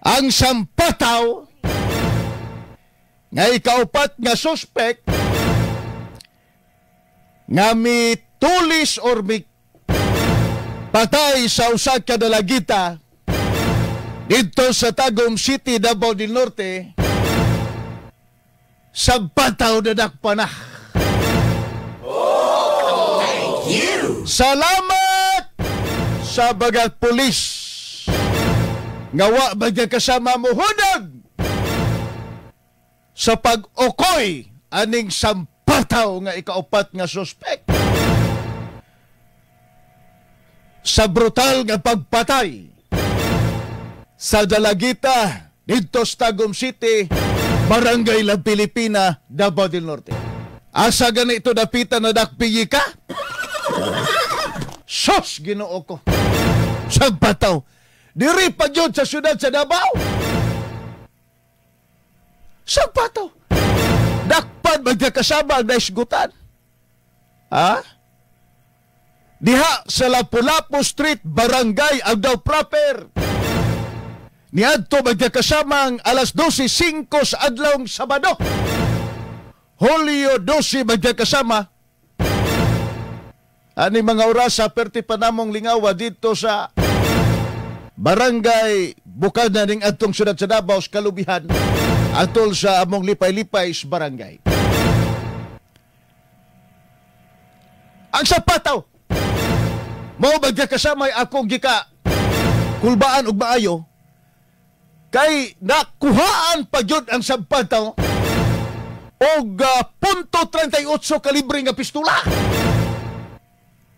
ang sampataw nga ikaupat nga suspect nga mitulis or patay sa usa ka dalagita dito sa Tagum City, Davao del Norte, sampataw na dakpanah. Thank you. Salamat sa bagat pulis nga wa bagya kasama mo hunag sa pag-ukoy aning sampataw nga ikaupat nga suspect sa brutal nga pagpatay sa dalagita dito sa Tagum City, Barangay La Pilipina, Davao del Norte. Asa ganito dapitan na dakpiyi ka? Sos, Ginoo ko. Sampataw. Diri pa yun sa syudad sa Davao. Sampataw. Dakpan magkakasama ang naisgutan. Ha? Diha sa Lapu-Lapu Street, Barangay Agdao Proper. Niadto magkakasamang alas 12:05 sa adlawng Sabado. Hulyo 12 magkakasama. Ani mga oras sa perti panamong lingawa dito sa Barangay Bukana ning atong syudad sa Davao sa kalubihan atol sa among lipay-lipay sa barangay. Ang sampataw mao magkakasamay akong gika kulbaan ug maayo kay nakuhaan pa jud ang sampataw og .38 kalibre nga pistola.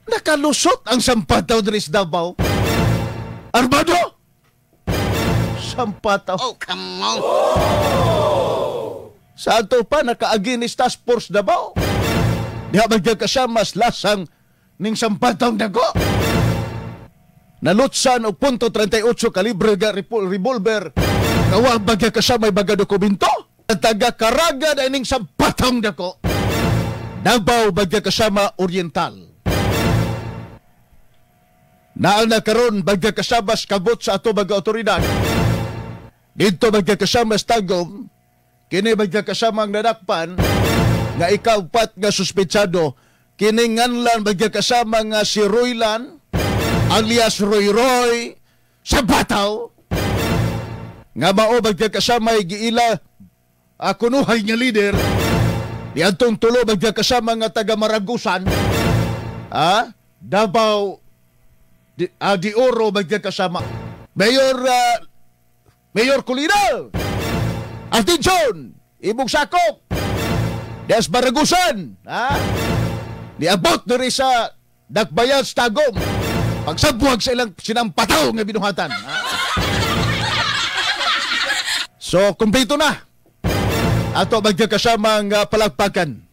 Nakalusot ang sampataw diri sa Davao. Armado! Sampataw. Oh, come on. Sa ato pa naka-against Task Force Davao. Diha magkakasamas lasang ning sampataw dago. Nalutsan og .38 kalibre nga revolver nga wa magkakasamay baga dokumento. Taga-Caraga na ining sampataw dago. Davao magkakasama Oriental. Naana karon magkakasama kabot sa ato mga otoridad. Dito magkakasama sa Tagum, kini magkakasama ang nadakpan nga ikaupat nga suspetsado, kini nganlan magkakasama nga si Roylan alias Roy Sampataw nga mao magkakasama giila kunuhay nga leader di atong tulo magkakasama nga taga Maragusan Davao di Oro magkakasama Mayor Culino Attention imong sakop des Maragusan niabot diri sa Dakbayan sa Tagum pagsabuhag sa ilang sinampataw nga binuhatan. So, kumpleto na. Ato magkakasama ang palagpakan.